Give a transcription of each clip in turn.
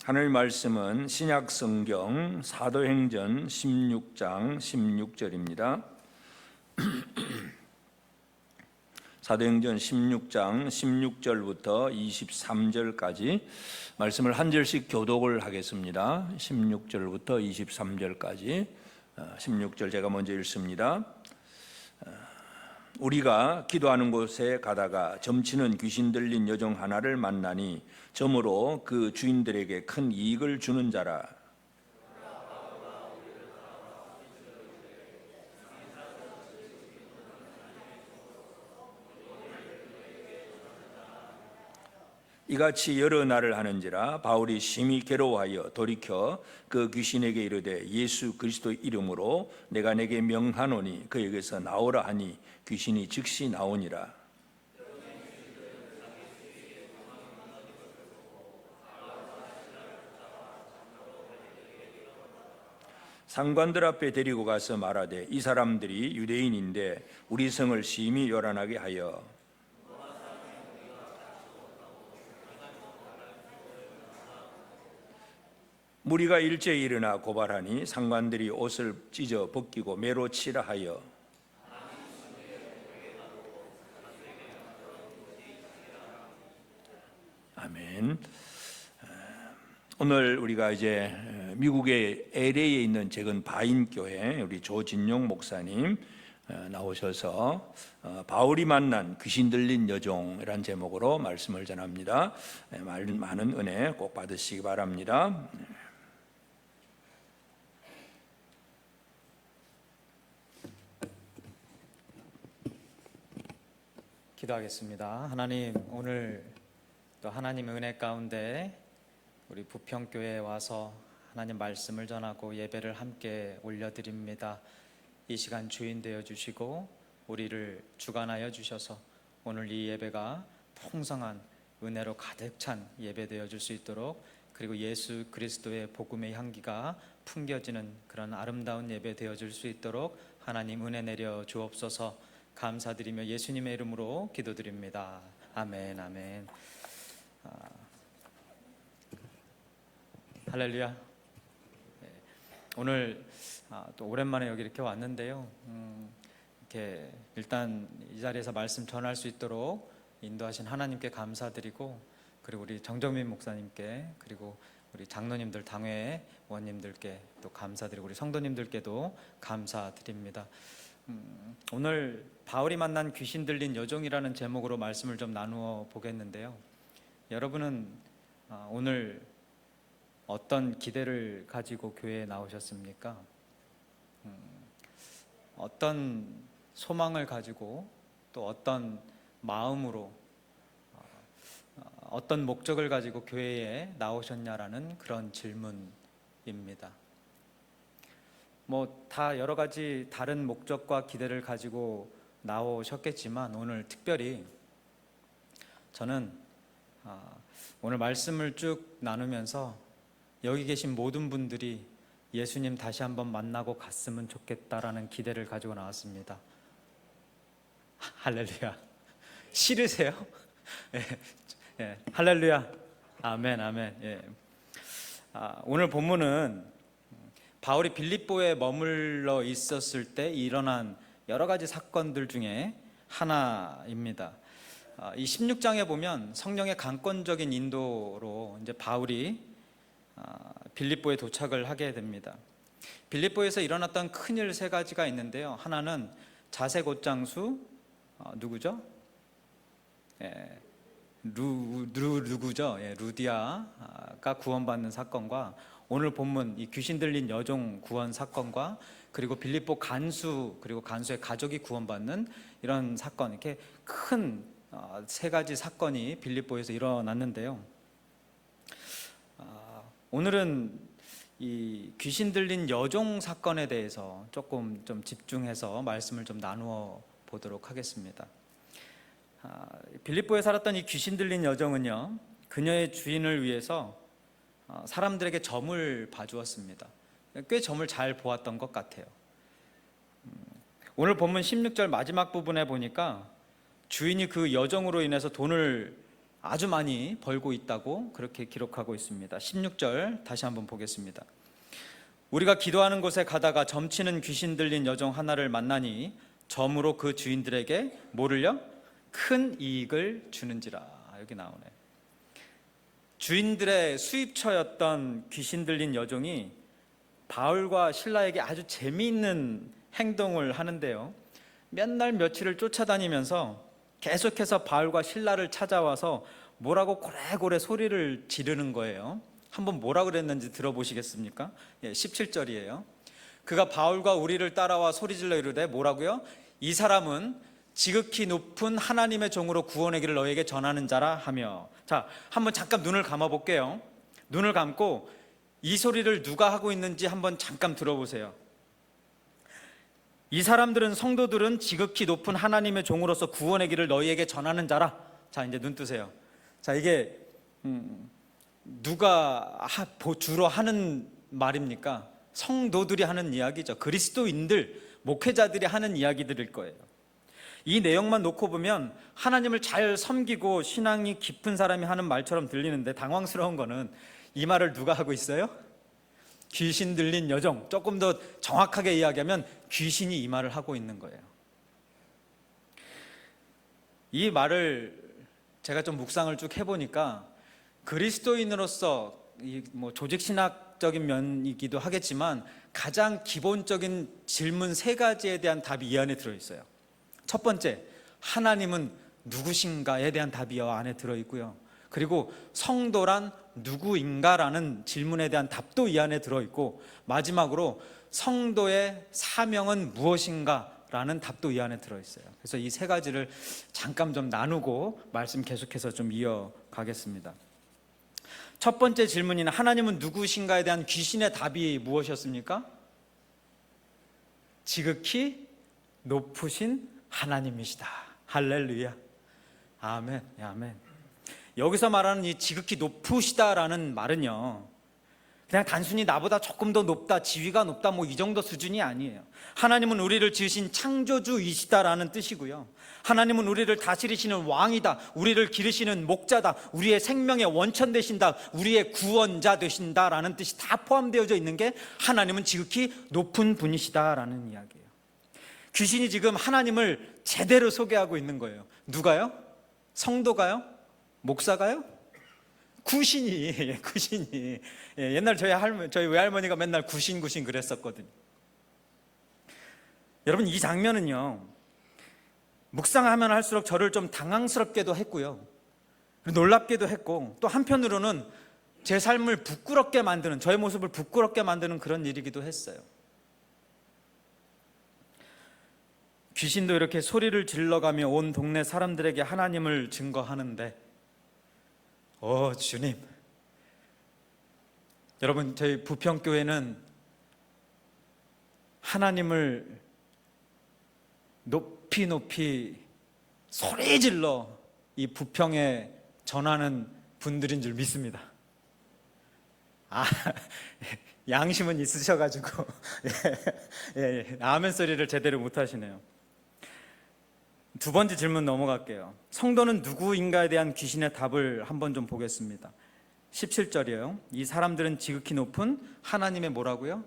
하나님 말씀은 신약 성경 사도행전 16장 16절입니다. 사도행전 16장 16절부터 23절까지 말씀을 한 절씩 교독을 하겠습니다. 16절부터 23절까지 16절 제가 먼저 읽습니다. 우리가 기도하는 곳에 가다가 점치는 귀신 들린 여종 하나를 만나니 점으로 그 주인들에게 큰 이익을 주는 자라. 이같이 여러 날을 하는지라 바울이 심히 괴로워하여 돌이켜 그 귀신에게 이르되 예수 그리스도 이름으로 내가 내게 명하노니 그에게서 나오라 하니 귀신이 즉시 나오니라. 상관들 앞에 데리고 가서 말하되 이 사람들이 유대인인데 우리 성을 심히 요란하게 하여 무리가 일제히 일어나 고발하니 상관들이 옷을 찢어 벗기고 매로 치라 하여 아멘. 오늘 우리가 이제 미국의 LA에 있는 작은 바인교회 우리 조진용 목사님 나오셔서 바울이 만난 귀신 들린 여종이라는 제목으로 말씀을 전합니다. 많은 은혜 꼭 받으시기 바랍니다. 기도하겠습니다. 하나님, 오늘 또 하나님의 은혜 가운데 우리 부평교회에 와서 하나님 말씀을 전하고 예배를 함께 올려드립니다. 이 시간 주인 되어 주시고 우리를 주관하여 주셔서 오늘 이 예배가 풍성한 은혜로 가득 찬 예배 되어 줄 수 있도록, 그리고 예수 그리스도의 복음의 향기가 풍겨지는 그런 아름다운 예배 되어 줄 수 있도록 하나님 은혜 내려 주옵소서. 감사드리며 예수님의 이름으로 기도드립니다. 아멘, 아멘. 할렐루야. 오늘 또 오랜만에 여기 이렇게 왔는데요. 이렇게 일단 이 자리에서 말씀 전할 수 있도록 인도하신 하나님께 감사드리고, 그리고 우리 정정민 목사님께, 그리고 우리 장로님들, 당회원님들께 또 감사드리고, 우리 성도님들께도 감사드립니다. 오늘 바울이 만난 귀신 들린 여종이라는 제목으로 말씀을 좀 나누어 보겠는데요. 여러분은 오늘 어떤 기대를 가지고 교회에 나오셨습니까? 어떤 소망을 가지고 또 어떤 마음으로 어떤 목적을 가지고 교회에 나오셨냐라는 그런 질문입니다. 다 여러 가지 다른 목적과 기대를 가지고 나오셨겠지만 오늘 특별히 저는 오늘 말씀을 쭉 나누면서 여기 계신 모든 분들이 예수님 다시 한번 만나고 갔으면 좋겠다라는 기대를 가지고 나왔습니다. 할렐루야. 싫으세요? 예, 할렐루야. 아멘, 아멘. 예. 오늘 본문은 바울이 빌립보에 머물러 있었을 때 일어난 여러 가지 사건들 중에 하나입니다. 이 16장에 보면 성령의 강권적인 인도로 이제 바울이 빌립보에 도착을 하게 됩니다. 빌립보에서 일어났던 큰일 세 가지가 있는데요. 하나는 자색 옷장수 누구죠? 누구죠? 루디아가 구원받는 사건과 오늘 본문 이 귀신 들린 여종 구원 사건과 그리고 빌립보 간수, 그리고 간수의 가족이 구원받는 이런 사건, 이렇게 큰 세 가지 사건이 빌립보에서 일어났는데요. 오늘은 이 귀신 들린 여종 사건에 대해서 조금 좀 집중해서 말씀을 좀 나누어 보도록 하겠습니다. 빌립보에 살았던 이 귀신 들린 여종은요, 그녀의 주인을 위해서 사람들에게 점을 봐주었습니다. 꽤 점을 잘 보았던 것 같아요. 오늘 본문 16절 마지막 부분에 보니까 주인이 그 여종으로 인해서 돈을 아주 많이 벌고 있다고 그렇게 기록하고 있습니다. 16절 다시 한번 보겠습니다. 우리가 기도하는 곳에 가다가 점치는 귀신 들린 여종 하나를 만나니 점으로 그 주인들에게 뭐를요? 큰 이익을 주는지라. 여기 나오네. 주인들의 수입처였던 귀신 들린 여종이 바울과 실라에게 아주 재미있는 행동을 하는데요, 맨날 며칠을 쫓아다니면서 계속해서 바울과 실라를 찾아와서 뭐라고 고래고래 소리를 지르는 거예요. 한번 뭐라 그랬는지 들어보시겠습니까? 17절이에요. 그가 바울과 우리를 따라와 소리질러 이르되 뭐라고요? 이 사람은 지극히 높은 하나님의 종으로 구원의 길을 너에게 전하는 자라 하며. 자, 한번 잠깐 눈을 감아 볼게요. 눈을 감고 이 소리를 누가 하고 있는지 한번 잠깐 들어보세요. 이 사람들은, 성도들은 지극히 높은 하나님의 종으로서 구원의 길을 너희에게 전하는 자라. 자, 이제 눈 뜨세요. 자, 이게 누가 주로 하는 말입니까? 성도들이 하는 이야기죠. 그리스도인들, 목회자들이 하는 이야기들일 거예요. 이 내용만 놓고 보면 하나님을 잘 섬기고 신앙이 깊은 사람이 하는 말처럼 들리는데, 당황스러운 거는 이 말을 누가 하고 있어요? 귀신 들린 여종. 조금 더 정확하게 이야기하면 귀신이 이 말을 하고 있는 거예요. 이 말을 제가 좀 묵상을 쭉 해보니까 그리스도인으로서 조직신학적인 면이기도 하겠지만 가장 기본적인 질문 세 가지에 대한 답이 이 안에 들어있어요. 첫 번째, 하나님은 누구신가에 대한 답이 이 안에 들어있고요. 그리고 성도란 누구인가라는 질문에 대한 답도 이 안에 들어있고, 마지막으로 성도의 사명은 무엇인가라는 답도 이 안에 들어있어요. 그래서 이 세 가지를 잠깐 좀 나누고 말씀 계속해서 좀 이어가겠습니다. 첫 번째 질문인 하나님은 누구신가에 대한 귀신의 답이 무엇이었습니까? 지극히 높으신 하나님이시다. 할렐루야. 아멘. 아멘. 여기서 말하는 이 지극히 높으시다라는 말은요, 그냥 단순히 나보다 조금 더 높다, 지위가 높다, 이 정도 수준이 아니에요. 하나님은 우리를 지으신 창조주이시다라는 뜻이고요, 하나님은 우리를 다스리시는 왕이다, 우리를 기르시는 목자다, 우리의 생명의 원천 되신다, 우리의 구원자 되신다라는 뜻이 다 포함되어져 있는 게 하나님은 지극히 높은 분이시다라는 이야기예요. 귀신이 지금 하나님을 제대로 소개하고 있는 거예요. 누가요? 성도가요? 목사가요? 구신이. 구신이. 옛날 저희 외할머니가 맨날 구신 그랬었거든요. 여러분, 이 장면은요, 묵상하면 할수록 저를 좀 당황스럽게도 했고요, 놀랍게도 했고, 또 한편으로는 제 삶을 부끄럽게 만드는, 저의 모습을 부끄럽게 만드는 그런 일이기도 했어요. 귀신도 이렇게 소리를 질러가며 온 동네 사람들에게 하나님을 증거하는데, 주님, 여러분, 저희 부평교회는 하나님을 높이 소리질러 이 부평에 전하는 분들인 줄 믿습니다. 양심은 있으셔가지고 아멘 소리를 제대로 못 하시네요. 두 번째 질문 넘어갈게요. 성도는 누구인가에 대한 귀신의 답을 한번 좀 보겠습니다. 17절이에요. 이 사람들은 지극히 높은 하나님의 뭐라고요?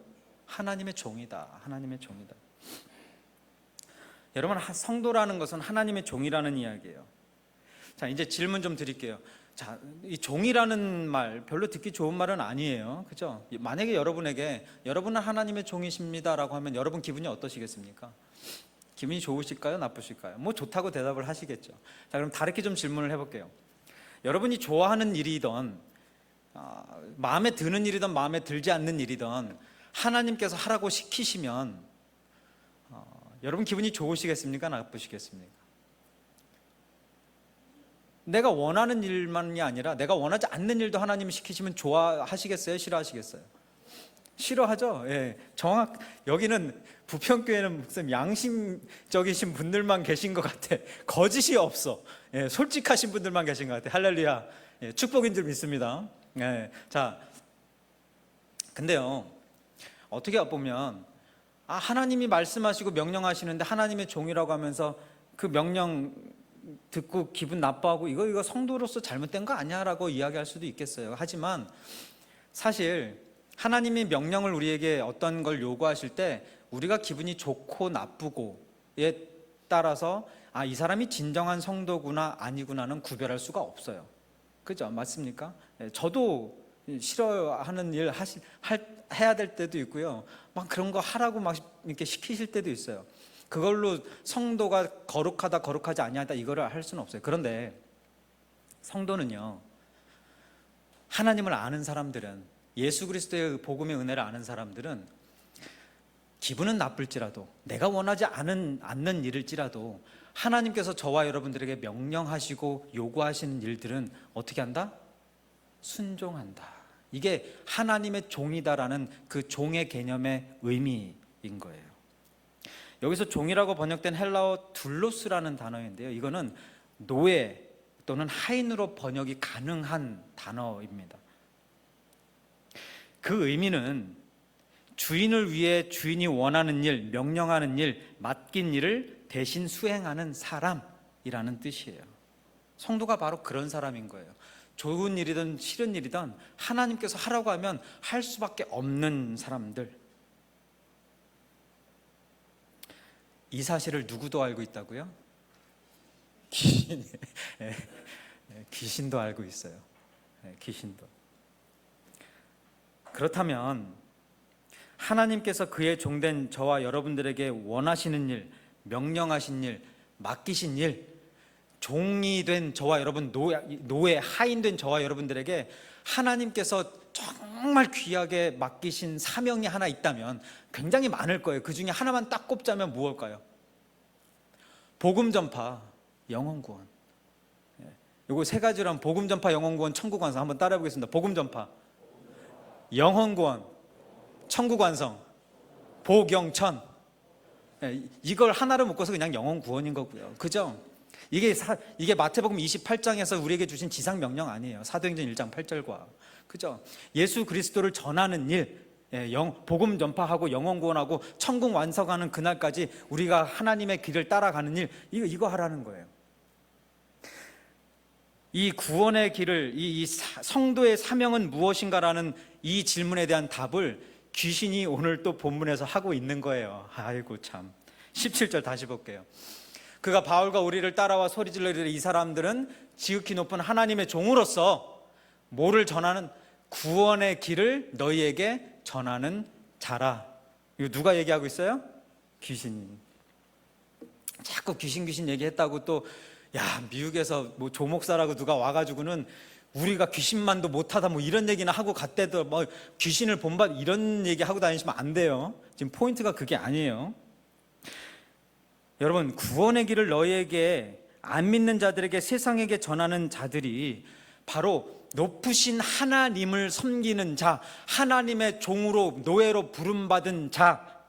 하나님의 종이다. 하나님의 종이다. 여러분, 성도라는 것은 하나님의 종이라는 이야기예요. 자, 이제 질문 좀 드릴게요. 자, 이 종이라는 말 별로 듣기 좋은 말은 아니에요, 그죠? 만약에 여러분은 하나님의 종이십니다라고 하면 여러분 기분이 어떠시겠습니까? 기분이 좋으실까요? 나쁘실까요? 좋다고 대답을 하시겠죠. 자, 그럼 다르게 좀 질문을 해볼게요. 여러분이 좋아하는 일이든 마음에 드는 일이든 마음에 들지 않는 일이든 하나님께서 하라고 시키시면 여러분 기분이 좋으시겠습니까? 나쁘시겠습니까? 내가 원하는 일만이 아니라 내가 원하지 않는 일도 하나님이 시키시면 좋아하시겠어요? 싫어하시겠어요? 싫어하죠. 여기는 부평교회는 무슨 양심적이신 분들만 계신 것 같아. 거짓이 없어. 솔직하신 분들만 계신 것 같아. 할렐루야. 축복인 줄 믿습니다. 자, 근데요, 어떻게 보면 하나님이 말씀하시고 명령하시는데 하나님의 종이라고 하면서 그 명령 듣고 기분 나빠하고 이거 성도로서 잘못된 거 아니야라고 이야기할 수도 있겠어요. 하지만 사실 하나님이 명령을 우리에게 어떤 걸 요구하실 때 우리가 기분이 좋고 나쁘고에 따라서 이 사람이 진정한 성도구나 아니구나는 구별할 수가 없어요. 그죠? 맞습니까? 저도 싫어하는 일 해야 될 때도 있고요. 막 그런 거 하라고 막 이렇게 시키실 때도 있어요. 그걸로 성도가 거룩하다 거룩하지 아니하다 이거를 할 수는 없어요. 그런데 성도는요, 하나님을 아는 사람들은, 예수 그리스도의 복음의 은혜를 아는 사람들은 기분은 나쁠지라도, 내가 원하지 않는 일일지라도 하나님께서 저와 여러분들에게 명령하시고 요구하시는 일들은 어떻게 한다? 순종한다. 이게 하나님의 종이다라는 그 종의 개념의 의미인 거예요. 여기서 종이라고 번역된 헬라어 둘로스라는 단어인데요, 이거는 노예 또는 하인으로 번역이 가능한 단어입니다. 그 의미는 주인을 위해 주인이 원하는 일, 명령하는 일, 맡긴 일을 대신 수행하는 사람이라는 뜻이에요. 성도가 바로 그런 사람인 거예요. 좋은 일이든 싫은 일이든 하나님께서 하라고 하면 할 수밖에 없는 사람들. 이 사실을 누구도 알고 있다고요? 귀신도 알고 있어요. 귀신도. 그렇다면 하나님께서 그의 종된 저와 여러분들에게 원하시는 일, 명령하신 일, 맡기신 일, 종이 된 저와 여러분, 노예, 하인된 저와 여러분들에게 하나님께서 정말 귀하게 맡기신 사명이 하나 있다면 굉장히 많을 거예요. 그 중에 하나만 딱 꼽자면 무엇일까요? 복음 전파, 영혼 구원. 이거 세 가지로 하면 복음 전파, 영혼 구원, 천국 완성 한번 따라해 보겠습니다. 복음 전파, 영혼 구원, 천국 완성, 복영천. 이걸 하나로 묶어서 그냥 영혼 구원인 거고요. 그죠? 이게 마태복음 28장에서 우리에게 주신 지상 명령 아니에요. 사도행전 1장 8절과. 그죠? 예수 그리스도를 전하는 일, 복음 전파하고 영혼 구원하고 천국 완성하는 그날까지 우리가 하나님의 길을 따라가는 일, 이거 하라는 거예요. 이 구원의 길을, 이 성도의 사명은 무엇인가라는 이 질문에 대한 답을 귀신이 오늘 또 본문에서 하고 있는 거예요. 아이고 참. 17절 다시 볼게요. 그가 바울과 우리를 따라와 소리질러 이르되 이 사람들은 지극히 높은 하나님의 종으로서 뭐를 전하는, 구원의 길을 너희에게 전하는 자라. 이거 누가 얘기하고 있어요? 귀신이. 자꾸 귀신 얘기했다고 또 미국에서 뭐 조목사라고 누가 와가지고는 우리가 귀신만도 못하다 뭐 이런 얘기나 하고 갔대도 뭐 귀신을 본받 이런 얘기 하고 다니시면 안 돼요. 지금 포인트가 그게 아니에요. 여러분, 구원의 길을 너희에게, 안 믿는 자들에게, 세상에게 전하는 자들이 바로 높으신 하나님을 섬기는 자, 하나님의 종으로, 노예로 부름받은 자,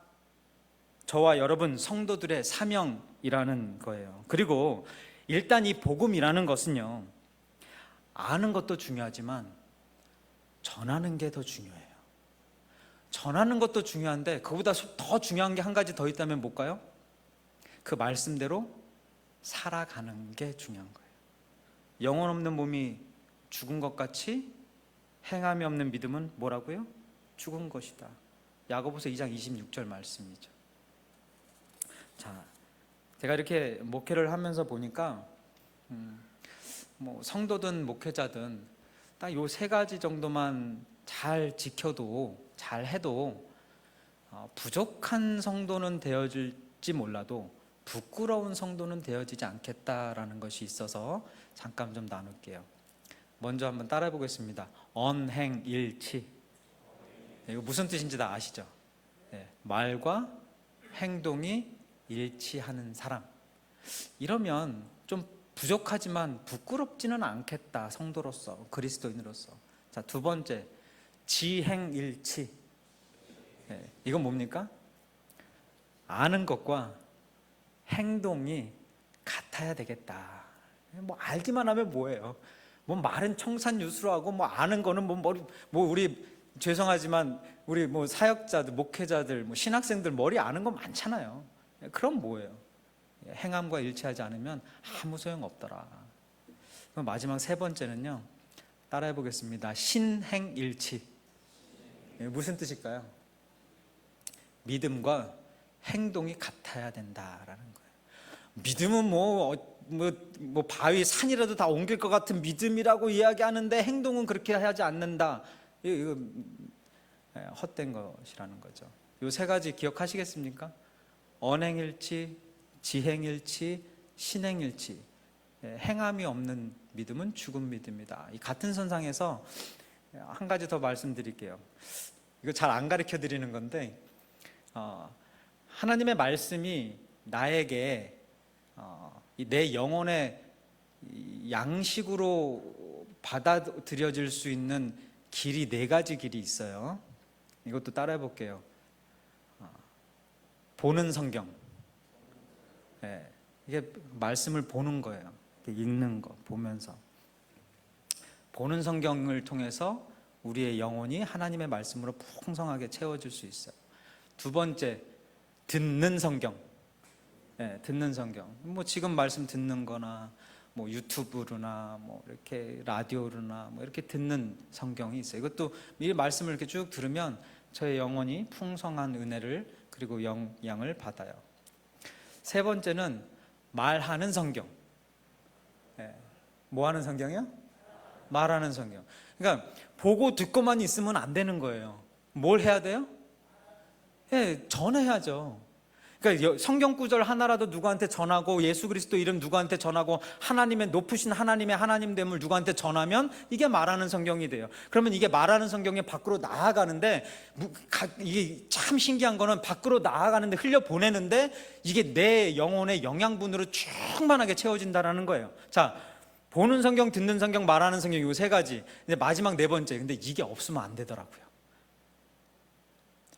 저와 여러분 성도들의 사명이라는 거예요. 그리고 일단 이 복음이라는 것은요, 아는 것도 중요하지만 전하는 게 더 중요해요. 전하는 것도 중요한데 그보다 더 중요한 게 한 가지 더 있다면 뭘까요? 그 말씀대로 살아가는 게 중요한 거예요. 영혼 없는 몸이 죽은 것 같이 행함이 없는 믿음은 뭐라고요? 죽은 것이다. 야고보서 2장 26절 말씀이죠. 자, 제가 이렇게 목회를 하면서 보니까 뭐 성도든 목회자든 딱 요 세 가지 정도만 잘 지켜도, 잘 해도 부족한 성도는 되어질지 몰라도 부끄러운 성도는 되어지지 않겠다라는 것이 있어서 잠깐 좀 나눌게요. 먼저 한번 따라해 보겠습니다. 언행일치. 이거 무슨 뜻인지 다 아시죠? 말과 행동이 일치하는 사람. 이러면 좀 부족하지만 부끄럽지는 않겠다, 성도로서, 그리스도인으로서. 자, 두 번째, 지행일치. 이건 뭡니까? 아는 것과 행동이 같아야 되겠다. 뭐 알기만 하면 뭐예요? 뭐 말은 청산유수로 하고 뭐 아는 거는 뭐 우리 죄송하지만 우리 뭐 사역자들, 목회자들, 뭐 신학생들 머리 아는 거 많잖아요. 그럼 뭐예요? 행함과 일치하지 않으면 아무 소용없더라. 그럼 마지막 세 번째는요, 따라해 보겠습니다. 신행일치. 무슨 뜻일까요? 믿음과 행동이 같아야 된다라는 거예요. 믿음은 뭐 바위 산이라도 다 옮길 것 같은 믿음이라고 이야기하는데 행동은 그렇게 하지 않는다. 이거 헛된 것이라는 거죠. 이 세 가지 기억하시겠습니까? 언행일치, 지행일치, 신행일치. 행함이 없는 믿음은 죽은 믿음이다. 이 같은 선상에서 한 가지 더 말씀드릴게요. 이거 잘 안 가르쳐 드리는 건데, 하나님의 말씀이 나에게 내 영혼의 양식으로 받아들여질 수 있는 길이 네 가지 길이 있어요. 이것도 따라해 볼게요. 보는 성경. 이게 말씀을 보는 거예요. 읽는 거, 보면서. 보는 성경을 통해서 우리의 영혼이 하나님의 말씀으로 풍성하게 채워질 수 있어요. 두 번째, 듣는 성경. 듣는 성경. 뭐 지금 말씀 듣는 거나 뭐 유튜브로나 뭐 이렇게 라디오로나 뭐 이렇게 듣는 성경이 있어요. 이것도 이 말씀을 이렇게 쭉 들으면 저의 영혼이 풍성한 은혜를 그리고 영향을 받아요. 세 번째는 말하는 성경. 뭐 하는 성경이요? 말하는 성경. 그러니까 보고 듣고만 있으면 안 되는 거예요. 뭘 해야 돼요? 전해야죠. 그러니까 성경 구절 하나라도 누구한테 전하고 예수 그리스도 이름 누구한테 전하고 하나님의 높으신 하나님의 하나님됨을 누구한테 전하면 이게 말하는 성경이 돼요. 그러면 이게 말하는 성경이 밖으로 나아가는데, 이게 참 신기한 거는 밖으로 나아가는데 흘려보내는데 이게 내 영혼의 영양분으로 충만하게 채워진다는 거예요. 자, 보는 성경, 듣는 성경, 말하는 성경, 이 세 가지. 이제 마지막 네 번째. 근데 이게 없으면 안 되더라고요.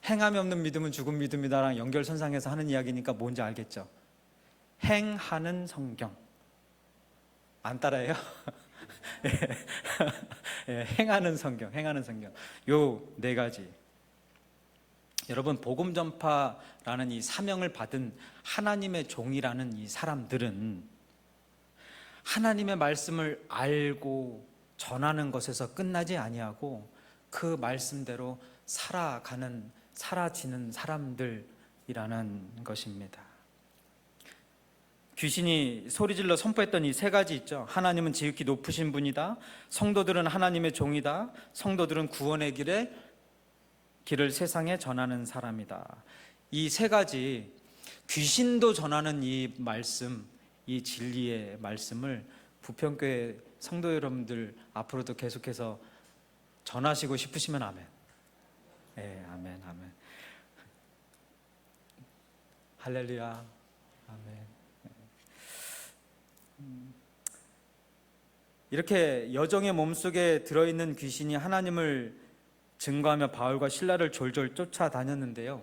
행함이 없는 믿음은 죽은 믿음이다랑 연결선상에서 하는 이야기니까 뭔지 알겠죠? 행하는 성경. 안 따라해요? 행하는 성경, 행하는 성경. 요 네 가지. 여러분, 복음 전파라는 이 사명을 받은 하나님의 종이라는 이 사람들은 하나님의 말씀을 알고 전하는 것에서 끝나지 아니하고 그 말씀대로 사라지는 사람들이라는 것입니다. 귀신이 소리질러 선포했던 이 세 가지 있죠. 하나님은 지극히 높으신 분이다. 성도들은 하나님의 종이다. 성도들은 구원의 길을 세상에 전하는 사람이다. 이 세 가지, 귀신도 전하는 이 말씀, 이 진리의 말씀을 부평교회 성도 여러분들 앞으로도 계속해서 전하시고 싶으시면 아멘. 아멘, 아멘. 할렐루야, 아멘. 이렇게 여종의 몸속에 들어있는 귀신이 하나님을 증거하며 바울과 실라를 졸졸 쫓아다녔는데요,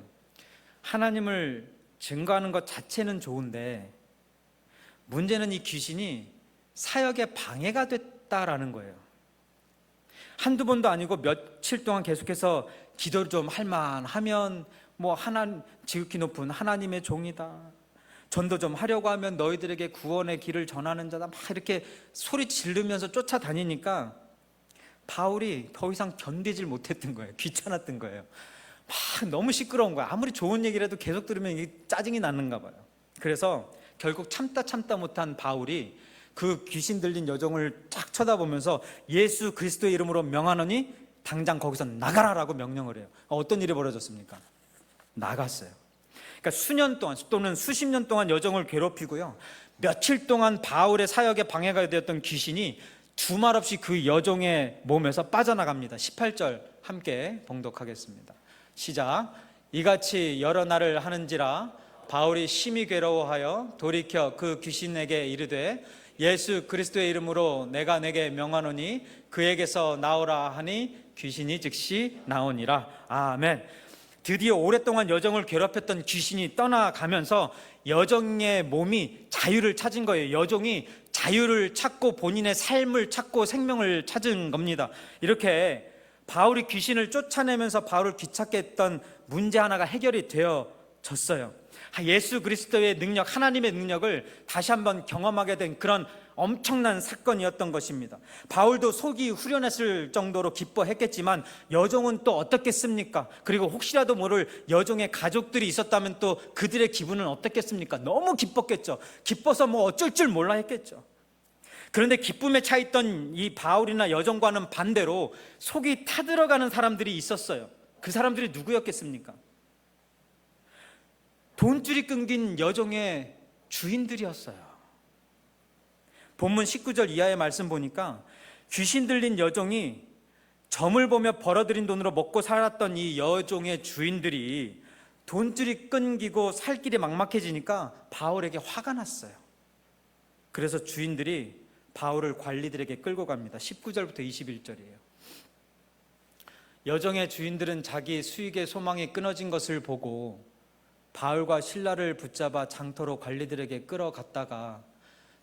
하나님을 증거하는 것 자체는 좋은데 문제는 이 귀신이 사역에 방해가 됐다라는 거예요. 한두 번도 아니고 며칠 동안 계속해서 기도를 좀 할만하면 뭐 지극히 높은 하나님의 종이다, 전도 좀 하려고 하면 너희들에게 구원의 길을 전하는 자다, 막 이렇게 소리 지르면서 쫓아다니니까 바울이 더 이상 견디질 못했던 거예요. 귀찮았던 거예요. 막 너무 시끄러운 거예요. 아무리 좋은 얘기라도 계속 들으면 이게 짜증이 나는가 봐요. 그래서 결국 참다 못한 바울이 그 귀신 들린 여종을 딱 쳐다보면서 예수 그리스도의 이름으로 명하노니 당장 거기서 나가라라고 명령을 해요. 어떤 일이 벌어졌습니까? 나갔어요. 그러니까 수년 동안 또는 수십 년 동안 여종을 괴롭히고요, 며칠 동안 바울의 사역에 방해가 되었던 귀신이 두말 없이 그 여종의 몸에서 빠져나갑니다. 18절 함께 봉독하겠습니다. 시작. 이같이 여러 날을 하는지라 바울이 심히 괴로워하여 돌이켜 그 귀신에게 이르되 예수 그리스도의 이름으로 내가 내게 명하노니 그에게서 나오라 하니 귀신이 즉시 나오니라. 아멘. 드디어 오랫동안 여종을 괴롭혔던 귀신이 떠나가면서 여종의 몸이 자유를 찾은 거예요. 여종이 자유를 찾고 본인의 삶을 찾고 생명을 찾은 겁니다. 이렇게 바울이 귀신을 쫓아내면서 바울을 귀찮게 했던 문제 하나가 해결이 졌어요. 예수 그리스도의 능력, 하나님의 능력을 다시 한번 경험하게 된 그런 엄청난 사건이었던 것입니다. 바울도 속이 후련했을 정도로 기뻐했겠지만 여종은 또 어떻겠습니까? 그리고 혹시라도 모를 여종의 가족들이 있었다면 또 그들의 기분은 어떻겠습니까? 너무 기뻤겠죠. 기뻐서 뭐 어쩔 줄 몰라 했겠죠. 그런데 기쁨에 차 있던 이 바울이나 여종과는 반대로 속이 타들어가는 사람들이 있었어요. 그 사람들이 누구였겠습니까? 돈줄이 끊긴 여종의 주인들이었어요. 본문 19절 이하의 말씀 보니까 귀신 들린 여종이 점을 보며 벌어들인 돈으로 먹고 살았던 이 여종의 주인들이 돈줄이 끊기고 살 길이 막막해지니까 바울에게 화가 났어요. 그래서 주인들이 바울을 관리들에게 끌고 갑니다. 19절부터 21절이에요. 여종의 주인들은 자기 수익의 소망이 끊어진 것을 보고 바울과 신라를 붙잡아 장터로 관리들에게 끌어갔다가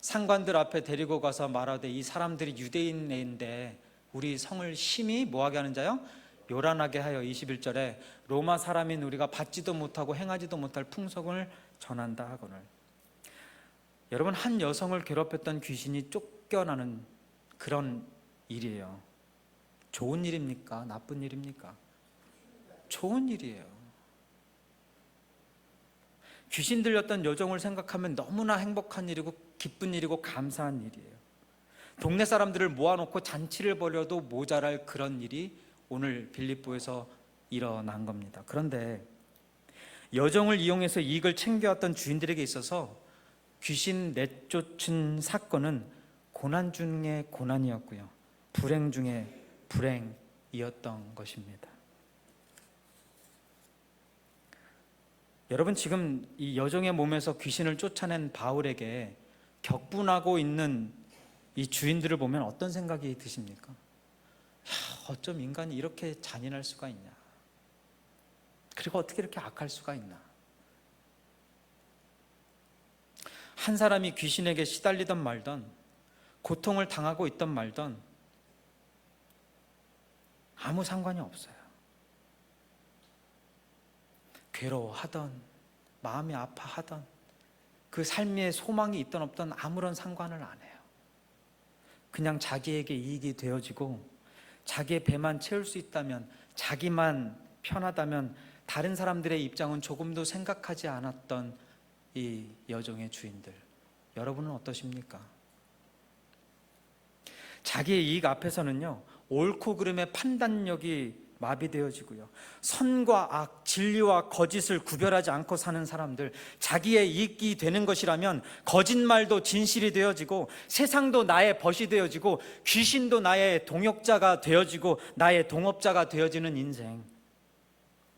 상관들 앞에 데리고 가서 말하되 이 사람들이 유대인인데 우리 성을 심히 뭐하게 하는 자요? 요란하게 하여 21절에 로마 사람인 우리가 받지도 못하고 행하지도 못할 풍속을 전한다 하거늘. 여러분, 한 여성을 괴롭혔던 귀신이 쫓겨나는 그런 일이에요. 좋은 일입니까? 나쁜 일입니까? 좋은 일이에요. 귀신 들렸던 여종을 생각하면 너무나 행복한 일이고 기쁜 일이고 감사한 일이에요. 동네 사람들을 모아놓고 잔치를 벌여도 모자랄 그런 일이 오늘 빌립보에서 일어난 겁니다. 그런데 여종을 이용해서 이익을 챙겨왔던 주인들에게 있어서 귀신 내쫓은 사건은 고난 중에 고난이었고요, 불행 중에 불행이었던 것입니다. 여러분, 지금 이 여종의 몸에서 귀신을 쫓아낸 바울에게 격분하고 있는 이 주인들을 보면 어떤 생각이 드십니까? 어쩜 인간이 이렇게 잔인할 수가 있냐? 그리고 어떻게 이렇게 악할 수가 있나? 한 사람이 귀신에게 시달리던 말던, 고통을 당하고 있던 말던 아무 상관이 없어요. 괴로워하던, 마음이 아파하던, 그 삶에 소망이 있던 없던 아무런 상관을 안 해요. 그냥 자기에게 이익이 되어지고 자기의 배만 채울 수 있다면, 자기만 편하다면 다른 사람들의 입장은 조금도 생각하지 않았던 이 여종의 주인들, 여러분은 어떠십니까? 자기의 이익 앞에서는요, 옳고 그름의 판단력이 마비되어지고요, 선과 악, 진리와 거짓을 구별하지 않고 사는 사람들, 자기의 이익이 되는 것이라면 거짓말도 진실이 되어지고, 세상도 나의 벗이 되어지고, 귀신도 나의 동역자가 되어지고, 나의 동업자가 되어지는 인생.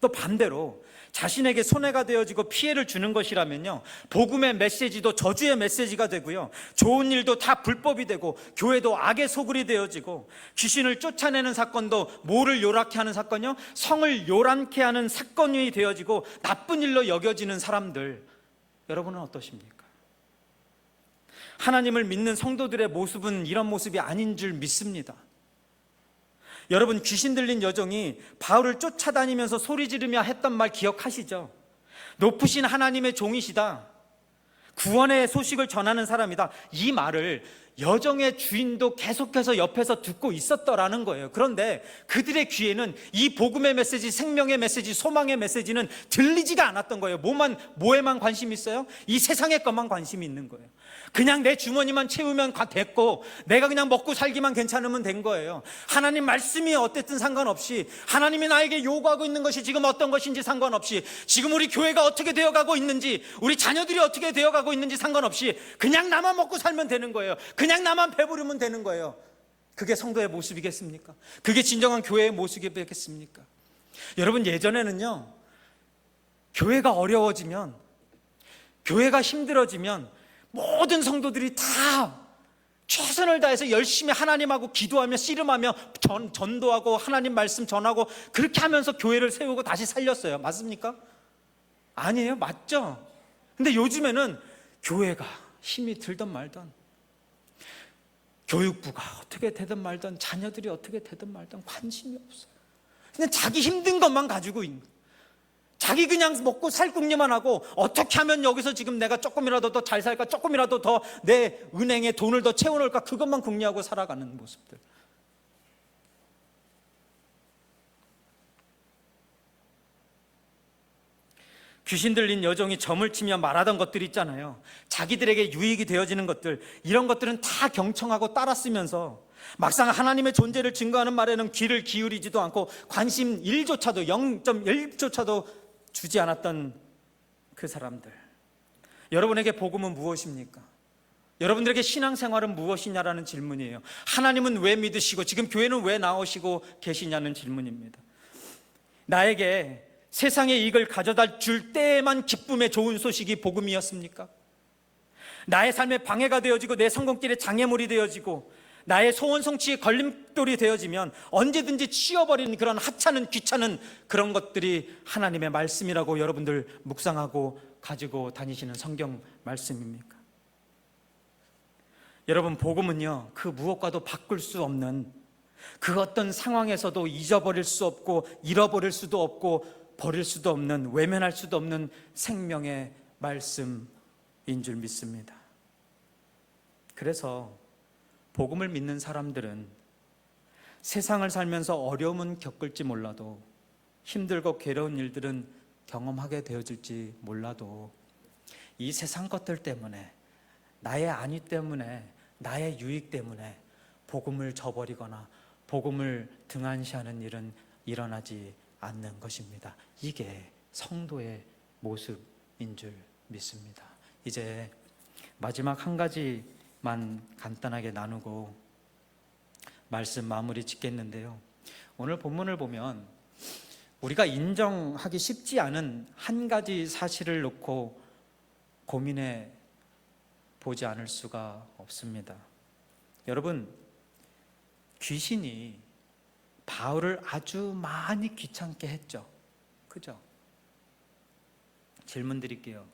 또 반대로 자신에게 손해가 되어지고 피해를 주는 것이라면요, 복음의 메시지도 저주의 메시지가 되고요, 좋은 일도 다 불법이 되고, 교회도 악의 소굴이 되어지고, 귀신을 쫓아내는 사건도 뭐를 요란케 하는 사건이요? 성을 요란케 하는 사건이 되어지고 나쁜 일로 여겨지는 사람들, 여러분은 어떠십니까? 하나님을 믿는 성도들의 모습은 이런 모습이 아닌 줄 믿습니다. 여러분, 귀신 들린 여종이 바울을 쫓아다니면서 소리 지르며 했던 말 기억하시죠? 높으신 하나님의 종이시다, 구원의 소식을 전하는 사람이다, 이 말을 여종의 주인도 계속해서 옆에서 듣고 있었더라는 거예요. 그런데 그들의 귀에는 이 복음의 메시지, 생명의 메시지, 소망의 메시지는 들리지가 않았던 거예요. 뭐에만 관심이 있어요? 이 세상의 것만 관심이 있는 거예요. 그냥 내 주머니만 채우면 됐고, 내가 그냥 먹고 살기만 괜찮으면 된 거예요. 하나님 말씀이 어땠든 상관없이, 하나님이 나에게 요구하고 있는 것이 지금 어떤 것인지 상관없이, 지금 우리 교회가 어떻게 되어가고 있는지, 우리 자녀들이 어떻게 되어가고 있는지 상관없이 그냥 나만 먹고 살면 되는 거예요. 그냥 나만 배부르면 되는 거예요. 그게 성도의 모습이겠습니까? 그게 진정한 교회의 모습이겠습니까? 여러분, 예전에는요, 교회가 어려워지면, 교회가 힘들어지면 모든 성도들이 다 최선을 다해서 열심히 하나님하고 기도하며 씨름하며 전도하고 하나님 말씀 전하고, 그렇게 하면서 교회를 세우고 다시 살렸어요. 맞습니까? 아니에요? 맞죠? 근데 요즘에는 교회가 힘이 들든 말든, 교육부가 어떻게 되든 말든, 자녀들이 어떻게 되든 말든 관심이 없어요. 그냥 자기 힘든 것만 가지고 있는, 자기 그냥 먹고 살 궁리만 하고 어떻게 하면 여기서 지금 내가 조금이라도 더 잘 살까, 조금이라도 더 내 은행에 돈을 더 채워놓을까, 그것만 궁리하고 살아가는 모습들. 귀신 들린 여종이 점을 치며 말하던 것들 있잖아요. 자기들에게 유익이 되어지는 것들, 이런 것들은 다 경청하고 따랐으면서 막상 하나님의 존재를 증거하는 말에는 귀를 기울이지도 않고 관심 1조차도 0.1조차도 주지 않았던 그 사람들. 여러분에게 복음은 무엇입니까? 여러분들에게 신앙생활은 무엇이냐라는 질문이에요. 하나님은 왜 믿으시고 지금 교회는 왜 나오시고 계시냐는 질문입니다. 나에게 세상의 이익을 가져다 줄 때에만 기쁨의 좋은 소식이 복음이었습니까? 나의 삶에 방해가 되어지고 내 성공길에 장애물이 되어지고 나의 소원 성취에 걸림돌이 되어지면 언제든지 치워버리는 그런 하찮은 귀찮은 그런 것들이 하나님의 말씀이라고 여러분들 묵상하고 가지고 다니시는 성경 말씀입니까? 여러분, 복음은요, 그 무엇과도 바꿀 수 없는, 그 어떤 상황에서도 잊어버릴 수 없고 잃어버릴 수도 없고 버릴 수도 없는, 외면할 수도 없는 생명의 말씀인 줄 믿습니다. 그래서 복음을 믿는 사람들은 세상을 살면서 어려움은 겪을지 몰라도, 힘들고 괴로운 일들은 경험하게 되어질지 몰라도 이 세상 것들 때문에, 나의 안위 때문에, 나의 유익 때문에 복음을 저버리거나 복음을 등한시하는 일은 일어나지 않는 것입니다. 이게 성도의 모습인 줄 믿습니다. 이제 마지막 한 가지만 간단하게 나누고 말씀 마무리 짓겠는데요. 오늘 본문을 보면 우리가 인정하기 쉽지 않은 한 가지 사실을 놓고 고민해 보지 않을 수가 없습니다. 여러분, 귀신이 바울을 아주 많이 귀찮게 했죠. 그죠? 질문 드릴게요.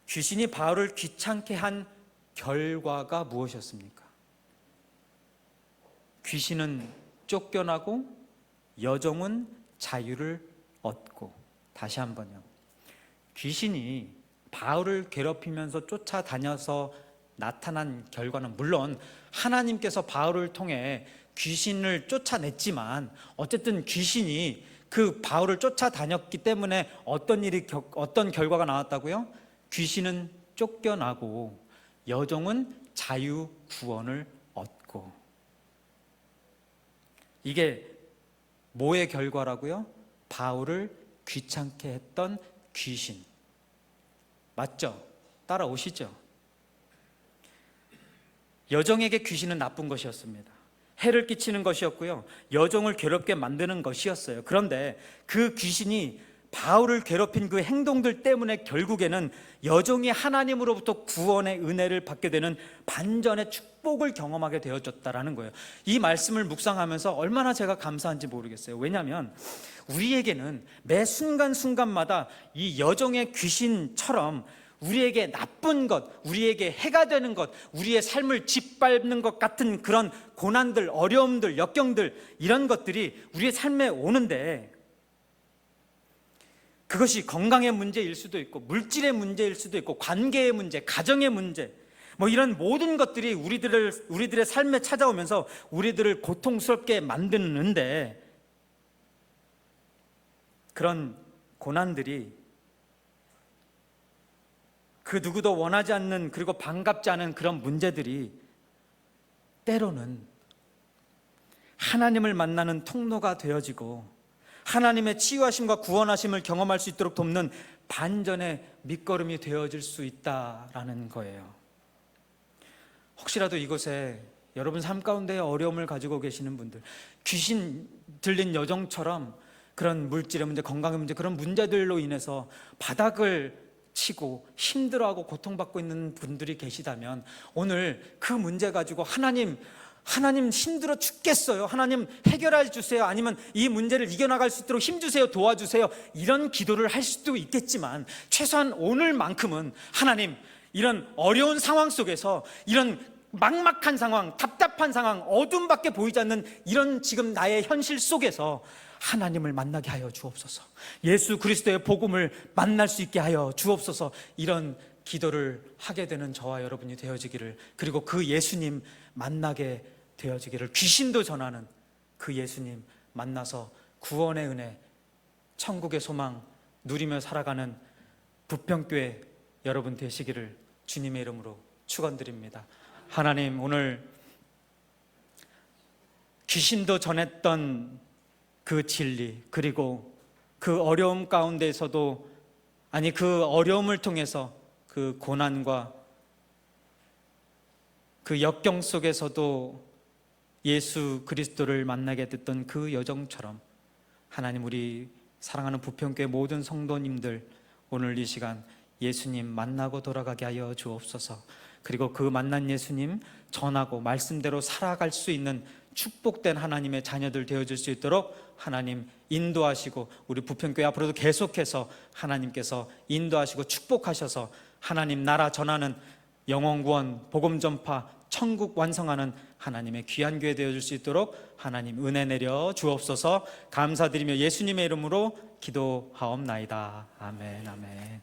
귀신이 바울을 귀찮게 한 결과가 무엇이었습니까? 귀신은 쫓겨나고 여종은 자유를 얻고. 다시 한번요. 귀신이 바울을 괴롭히면서 쫓아다녀서 나타난 결과는, 물론 하나님께서 바울을 통해 귀신을 쫓아냈지만 어쨌든 귀신이 그 바울을 쫓아다녔기 때문에 어떤 결과가 나왔다고요? 귀신은 쫓겨나고 여종은 자유 구원을 얻고. 이게 뭐의 결과라고요? 바울을 귀찮게 했던 귀신. 맞죠? 따라오시죠? 여종에게 귀신은 나쁜 것이었습니다. 해를 끼치는 것이었고요, 여종을 괴롭게 만드는 것이었어요. 그런데 그 귀신이 바울을 괴롭힌 그 행동들 때문에 결국에는 여종이 하나님으로부터 구원의 은혜를 받게 되는 반전의 축복을 경험하게 되어졌다라는 거예요. 이 말씀을 묵상하면서 얼마나 제가 감사한지 모르겠어요. 왜냐하면 우리에게는 매 순간순간마다 이 여종의 귀신처럼 우리에게 나쁜 것, 우리에게 해가 되는 것, 우리의 삶을 짓밟는 것 같은 그런 고난들, 어려움들, 역경들, 이런 것들이 우리의 삶에 오는데, 그것이 건강의 문제일 수도 있고 물질의 문제일 수도 있고 관계의 문제, 가정의 문제, 이런 모든 것들이 우리들의 삶에 찾아오면서 우리들을 고통스럽게 만드는데, 그런 고난들이 그 누구도 원하지 않는, 그리고 반갑지 않은 그런 문제들이 때로는 하나님을 만나는 통로가 되어지고 하나님의 치유하심과 구원하심을 경험할 수 있도록 돕는 반전의 밑거름이 되어질 수 있다라는 거예요. 혹시라도 이곳에 여러분 삶 가운데 어려움을 가지고 계시는 분들, 귀신 들린 여종처럼 그런 물질의 문제, 건강의 문제, 그런 문제들로 인해서 바닥을 치고 힘들어하고 고통받고 있는 분들이 계시다면, 오늘 그 문제 가지고 하나님 힘들어 죽겠어요, 하나님 해결해 주세요, 아니면 이 문제를 이겨나갈 수 있도록 힘주세요, 도와주세요, 이런 기도를 할 수도 있겠지만, 최소한 오늘만큼은 하나님, 이런 어려운 상황 속에서, 이런 막막한 상황, 답답한 상황, 어둠밖에 보이지 않는 이런 지금 나의 현실 속에서 하나님을 만나게 하여 주옵소서. 예수 그리스도의 복음을 만날 수 있게 하여 주옵소서. 이런 기도를 하게 되는 저와 여러분이 되어지기를, 그리고 그 예수님 만나게 되어지기를, 귀신도 전하는 그 예수님 만나서 구원의 은혜, 천국의 소망 누리며 살아가는 부평교회 여러분 되시기를 주님의 이름으로 축원드립니다. 하나님, 오늘 귀신도 전했던 그 진리, 그리고 그 어려움 가운데에서도, 아니 그 어려움을 통해서 그 고난과 그 역경 속에서도 예수 그리스도를 만나게 됐던 그 여정처럼, 하나님, 우리 사랑하는 부평교회 모든 성도님들 오늘 이 시간 예수님 만나고 돌아가게 하여 주옵소서. 그리고 그 만난 예수님 전하고 말씀대로 살아갈 수 있는 축복된 하나님의 자녀들 되어줄 수 있도록 하나님 인도하시고, 우리 부평교회 앞으로도 계속해서 하나님께서 인도하시고 축복하셔서 하나님 나라 전하는 영혼구원, 복음 전파, 천국 완성하는 하나님의 귀한 교회 되어줄 수 있도록 하나님 은혜 내려 주옵소서. 감사드리며 예수님의 이름으로 기도하옵나이다. 아멘, 아멘.